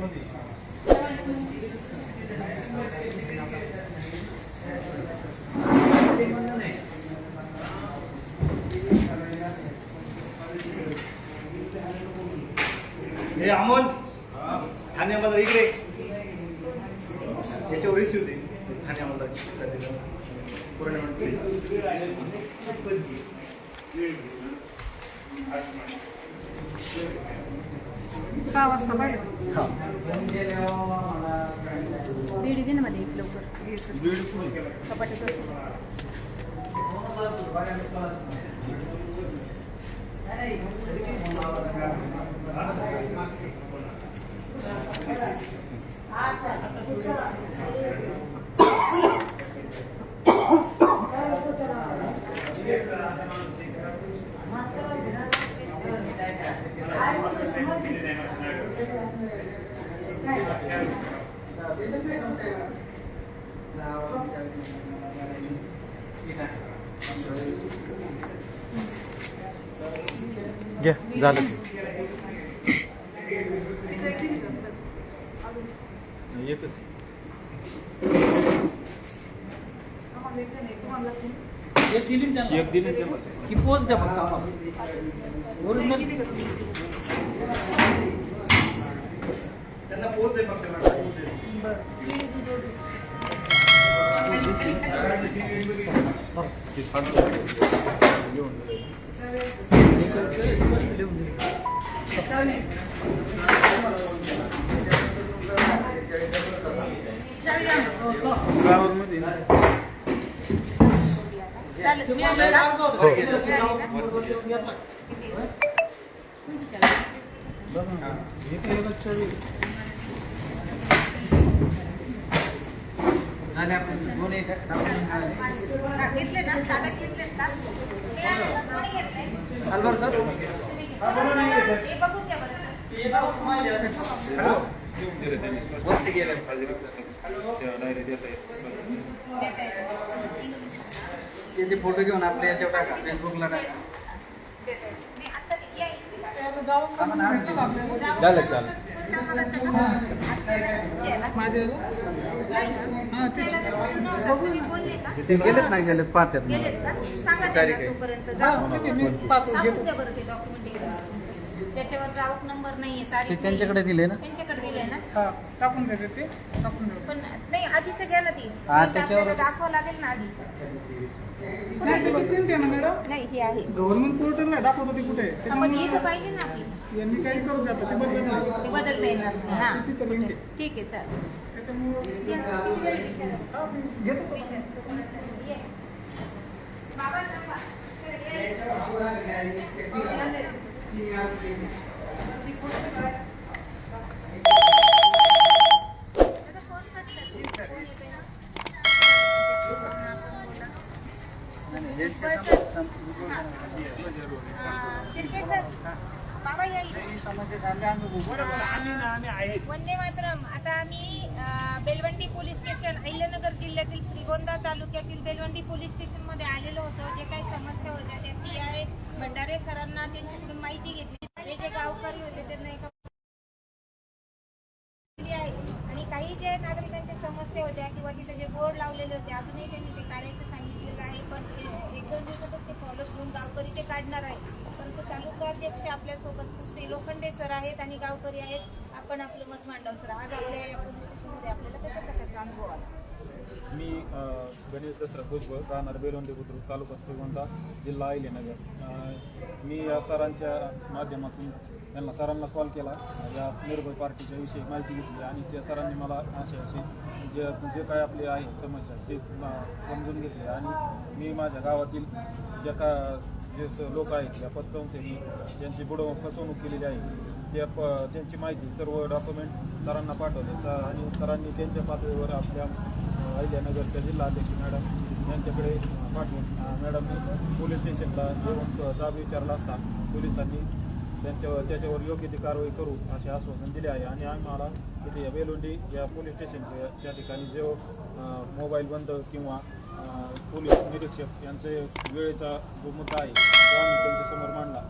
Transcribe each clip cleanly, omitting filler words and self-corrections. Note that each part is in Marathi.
हे अमोल ठाण्यामध्ये इकडे याच्यावर रिसिव्ह दे ठाण्यामध्ये सहा वाजता पाहिजे बीड दे ना मध्ये एक लवकर कपाटात घ्या झालं एकच एक दिली की पोच द्या फक्त त्यांना पोच आहे फक्त घेतले ना ताब्यात घेतलेत का कोणी घेतलंय अलवर सर हे बघून घ्या बरं वरती गेल्या हाजरी पुस्तक डायरी देता येत त्याचे फोटो घेऊन आपल्या याच्यावर टाका फेसबुकला टाका झालं चालेल ते गेलेत नाही गेलेत पाहतात तारीख आहे त्याच्यावर राऊट नंबर नाहीये तारीख त्यांच्याकडे दिले ना त्यांच्याकडे दिले ना टाकून देते ते टाकून देते पण नाही आधीच घ्या ना ती त्याच्यावर दाखवावं लागेल ना आधी प्रिंट आहे ना मॅडम नाही हे आहे गव्हर्नमेंट पोर्टलला दाखवत होती कुठे पण इथं पाहिजे ना आपली यांनी काही करू द्या ते बदलत नाही ते बदलता येणार नाही. हा तिथं लिंक आहे ठीक आहे चालेल त्याच्यामुळे घेतो बाबा थांबा. शिर्के सर बाबा या इथे. वंदे मातरम. आता आम्ही बेलवंडी पोलीस स्टेशन अहिल्यानगर जिल्ह्यातील श्रीगोंदा तालुक्यातील बेलवंडी पोलीस स्टेशन मध्ये आलेलो होतो. जे काही समस्या होत्या त्या PI भंडारे सरांना त्यांच्याकडून माहिती घेतली. हे जे गावकरी होते त्यांना एका आणि काही जे नागरिकांच्या समस्या होत्या किंवा तिथे जे बोर्ड लावलेले होते अजूनही त्यांनी ते काढायचं सांगितलेलं आहे. पण 1-2 दिवसातच ते फॉलो करून गावकरी ते काढणार आहे. परंतु तालुकाध्यक्ष आपल्यासोबत श्री लोखंडे सर आहेत आणि गावकरी आहेत. आपण आपलं मत मांडावं सर. आज आपल्या या पोलीस स्टेशनमध्ये आपल्याला कशा प्रकारचा अनुभव आला? मी गणेश दसरा भुजबळ राहणार बेलवंडी बुद्रुक तालुका श्रीगोंदा जिल्हा अहिल्यानगर. मी या सरांच्या माध्यमातून त्यांना सरांना कॉल केला. या निर्भय पार्टीच्या विषयी माहिती घेतली आणि त्या सरांनी मला असे जे काय आपले आहे समस्या ते समजून घेतले आणि मी माझ्या गावातील जे लोक आहेत त्या पतसंस्थेने त्यांची फसवणूक केलेली आहे त्यांची माहिती सर्व डॉक्युमेंट सरांना पाठवले आणि सरांनी त्यांच्या पातळीवर आपल्या अहिल्यानगरच्या जिल्हाध्यक्ष मॅडम यांच्याकडे पाठवून मॅडमनी पोलीस स्टेशनला येऊन जाब विचारला असता पोलिसांनी त्याच्यावर योग्य ती कारवाई करू असे आश्वासन दिले आहे. आणि आम्हाला तिथे या बेलवंडी या पोलीस स्टेशनच्या त्या ठिकाणी जो मोबाईल बंद किंवा पोलीस निरीक्षक यांचे वेळेचा जो मुद्दा आहे तो आम्ही त्यांच्यासमोर मांडला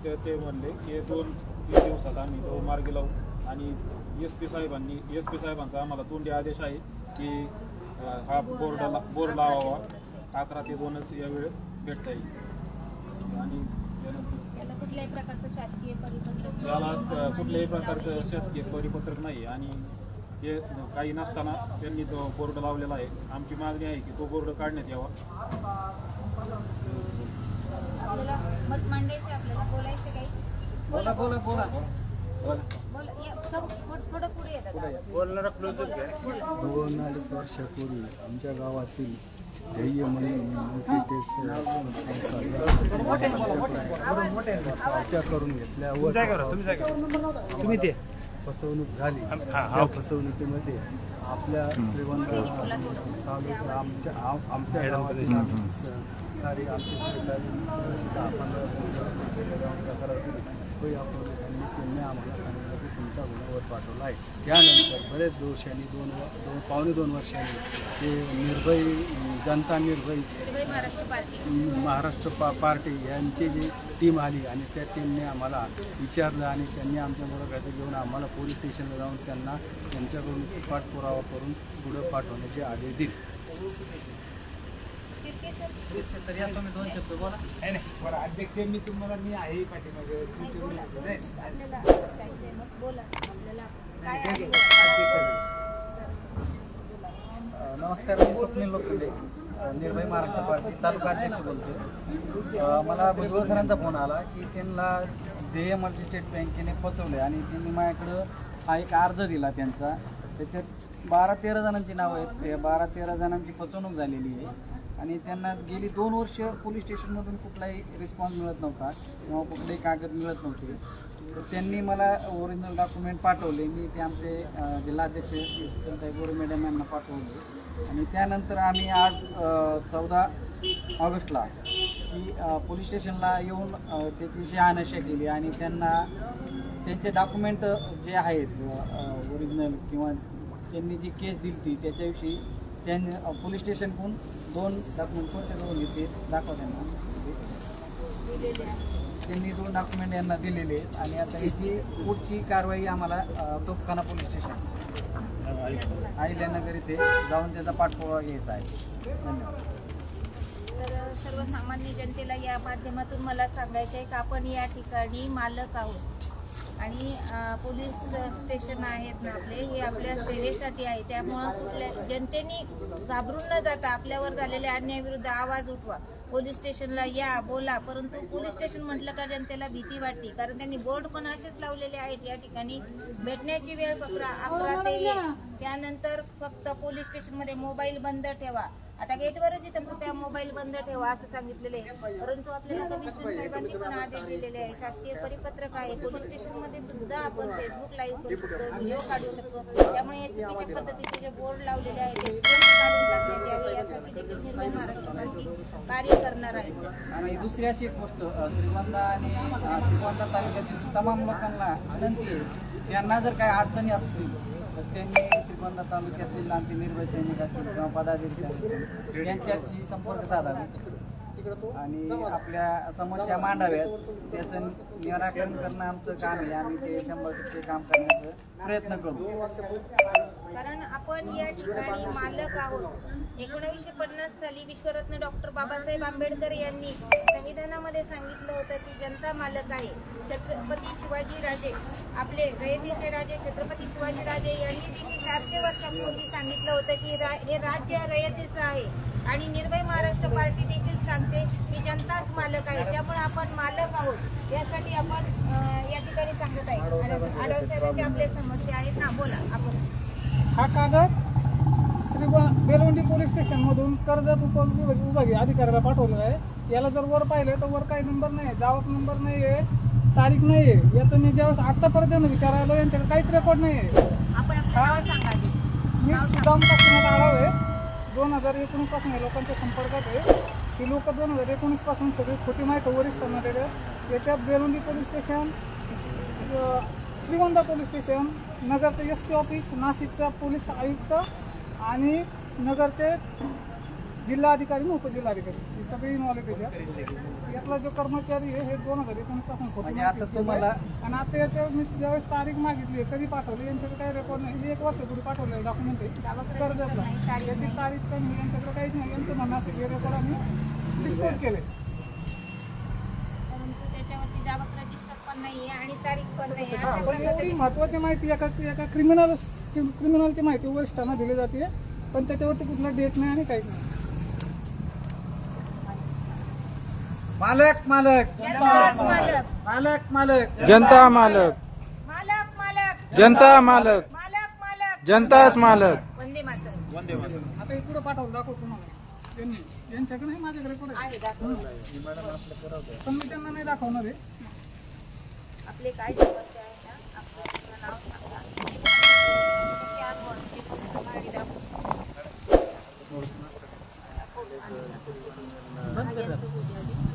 तर ते म्हणले की 2-3 दिवसात आम्ही तो मार्गी लावू आणि SP साहेबांचा आम्हाला तोंडी आदेश आहे की हा बोर्ड लावावा. 11 ते 2च या वेळेत भेटता येईल. आणि त्याला कुठल्याही प्रकारचं शासकीय परिपत्रक त्याला कुठल्याही प्रकारचं शासकीय परिपत्रक नाही आणि हे काही नसताना त्यांनी तो बोर्ड लावलेला आहे. आमची मागणी आहे की तो बोर्ड काढण्यात यावा. आपल्याला मत मांडायचं, आपल्याला बोलायचं काही. बोला बोला बोला बोला थोडं पुढे येतात. 2-2.5 वर्षापूर्वी आमच्या गावातील ध्येय म्हणून हत्या करून घेतल्या व फसवणूक झाली. त्या फसवणुकीमध्ये आपल्या श्रीगोंदा तालुका आमच्या गावातील सहकारी आमचे सहकारी पोलिसांनी त्यांनी आम्हाला सांगितलं की तुमचा गुन्ह्यावर पाठवला आहे. त्यानंतर बरेच दिवसांनी पावणे 2 वर्षांनी ते निर्भय महाराष्ट्र पार्टी यांची जी टीम आली आणि त्या टीमने आम्हाला विचारलं आणि त्यांनी आमच्या मुलाखती घेऊन आम्हाला पोलीस स्टेशनला जाऊन त्यांना त्यांच्याकडून पाठपुरावा करून पुढे पाठवण्याचे आदेश दिले. सर या तुम्ही 2 शब्द बोला. अध्यक्ष मी तुम्हाला मी आहे पाठीमागे आपल्याला ऐकायचंय, मग बोला. आपल्याला काय आहे? नमस्कार, मी स्वप्नील लोखंडे, निर्भय महाराष्ट्र पार्टी तालुका अध्यक्ष बोलतो. मला भुजबळ सरांचा फोन आला की त्यांना ध्येय मल्टी स्टेट बँकेने फसवले आणि त्यांनी माझ्याकडं हा एक अर्ज दिला त्यांचा. त्याच्यात 12-13 जणांची नावं आहेत. ते 12-13 जणांची फसवणूक झालेली आहे आणि त्यांना गेली 2 वर्ष पोलीस स्टेशनमधून कुठलाही रिस्पॉन्स मिळत नव्हता किंवा कुठलेही कागद मिळत नव्हते. तर त्यांनी मला ओरिजिनल डॉक्युमेंट पाठवले. मी ते आमचे जिल्हाध्यक्ष शीतलताई गोरे मॅडम यांना पाठवले आणि त्यानंतर आम्ही आज 14 ऑगस्टला की पोलीस स्टेशनला येऊन त्याची शहानिशा केली आणि त्यांना त्यांचे डॉक्युमेंट जे आहेत ओरिजिनल किंवा त्यांनी जी केस दिली ती त्याच्याविषयी त्यांनी पोलीस स्टेशनकडून 2 डॉक्युमेंट कोणते 2 घेते दाखवा त्यांनी 2 डॉक्युमेंट यांना दिलेले आहेत आणि आता याची पुढची कारवाई आम्हाला तोफखाना पोलीस स्टेशन अहिल्यानगर इथे जाऊन त्याचा पाठपुरावा घ्यायचा आहे. धन्यवाद. तर सर्वसामान्य जनतेला या माध्यमातून मला सांगायचं आहे की आपण या ठिकाणी मालक आहोत आणि पोलीस स्टेशन आहेत ना आपले, हे आपल्या सेवेसाठी आहे. त्यामुळं कुठल्या जनतेने घाबरून न जाता आपल्यावर झालेल्या अन्यायाविरुद्ध आवाज उठवा. पोलीस स्टेशनला या, बोला. परंतु पोलीस स्टेशन म्हटलं का जनतेला भीती वाटते, कारण त्यांनी बोर्ड पण असेच लावलेले आहेत. या ठिकाणी भेटण्याची वेळ फक्त 11 ते 1. त्यानंतर फक्त पोलीस स्टेशनमध्ये मोबाईल बंद ठेवा. आता गेटवरच इथं कृपया मोबाईल बंद ठेवा असं सांगितलेलं आहे. परंतु आपल्याला कमिशनर साहेबांनी पण आदेश दिलेले आहे. शासकीय परिपत्रक आहे. पोलीस स्टेशनमध्ये सुद्धा आपण फेसबुक लाईव्ह करू शकतो, व्हिडिओ काढू शकतो. त्यामुळे या चुकीच्या पद्धतीचे जे बोर्ड लावलेले आहेत ते काढून टाकण्यात यावे, यासाठी देखील निर्भय महाराष्ट्र पार्टी कार्य करणार आहे. आणि दुसरी अशी एक गोष्ट, श्रीगोंदा आणि श्रीगोंदा तालुक्यातील तमाम लोकांना विनंती आहे, यांना जर काही अडचणी असतील तर त्यांनी श्रीगोंदा तालुक्यातील आमचे निर्भय सैनिक असतील किंवा पदाधिकारी यांच्याशी संपर्क साधावे आणि आपल्या समस्या मांडाव्यात. त्याचं निराकरण करणं आमचं काम आहे. आम्ही ते 100% काम करण्याचा प्रयत्न करू. कारण आपण या ठिकाणी मालक आहोत. 1950 साली विश्वरत्न डॉक्टर बाबासाहेब आंबेडकर यांनी संविधानामध्ये सांगितलं होतं की जनता मालक आहे. छत्रपती शिवाजी राजे, आपले रयतेचे राजे छत्रपती शिवाजी राजे यांनी देखील 400 वर्षांपूर्वी सांगितलं होतं की हे राज्य रयतेचं आहे. आणि निर्भय महाराष्ट्र पार्टी देखील सांगते की जनताच मालक आहे. त्यामुळे आपण मालक आहोत यासाठी आपण या ठिकाणी सांगत आहे. आढाव साहेबांच्या आपल्या समस्या आहेत ना, बोला आपण. हा कागद बेलवंडी पोलीस स्टेशनमधून कर्जत उपविभागीय अधिकाऱ्याला पाठवलेला आहे. याला जर वर पाहिलं तर वर काही नंबर नाही आहे, जावक नंबर नाही आहे, तारीख नाही आहे. याचं मी ज्यावेळेस आत्तापर्यंत विचारायला यांच्याकडे काहीच रेकॉर्ड नाही आहे. आपण आपलं नाव सांगा. मी सुदाम काशीनाथ आढाव आहे. 2019 पासून या लोकांच्या संपर्कात आहे. ती लोक 2019 पासून सगळी खोटी माहिती वरिष्ठांना देतात. याच्यात Belwandi police station, Shrigonda police station, नगरचं SP ऑफिस, नाशिकचा पोलीस आयुक्त आणि नगरचे जिल्हा अधिकारी आणि उपजिल्हाधिकारी ही सगळी नॉलेज त्याच्यात. यातला जो कर्मचारी आहे हे 2019 पासून खोटी म्हणजे माहिती आता देतोय. तुम्हाला आणि आता याच्यावर मी ज्यावेळेस तारीख मागितली कधी पाठवली यांच्याकडे काही रेकॉर्ड नाही. मी 1 वर्षापूर्वी पाठवलेलं डॉक्युमेंट आहे गावाकडे कर्जतला. नाही, तारीख याची नाही. तारीख पण नाही, यांच्याकडे काहीच नाही. यांचं म्हणणं असं की हे रेकॉर्ड आम्ही डिस्पोज केले. परंतु त्याच्यावरती जावक रजिस्टर पण नाहीये आणि तारीख पण नाही. हा, अशा पण एवढी प्रकारे महत्वाची माहिती एका क्रिमिनलची माहिती वरिष्ठांना दिली जाते, पण त्याच्यावरती कुठला डेट नाही आणि काहीच नाही. मालक मालक जनता मालक मालक मालक जनता मालक, मालक मालक जनता मालक, मालक मालक जनताच मालक. वंदे मातरम. वंदे मातरम. आता हे पुढे पाठवून दाखवतो तुम्हाला त्यांनी. यांच्याकडे नाही, माझ्याकडे पुढे आहे दाखव. पण मी त्यांना नाही दाखवणार आहे. आपले काय समस्या आहे ना, आपलं नाव सांगा. त्याची आठवण, ते फक्त गाडी दाखव. बंद कर.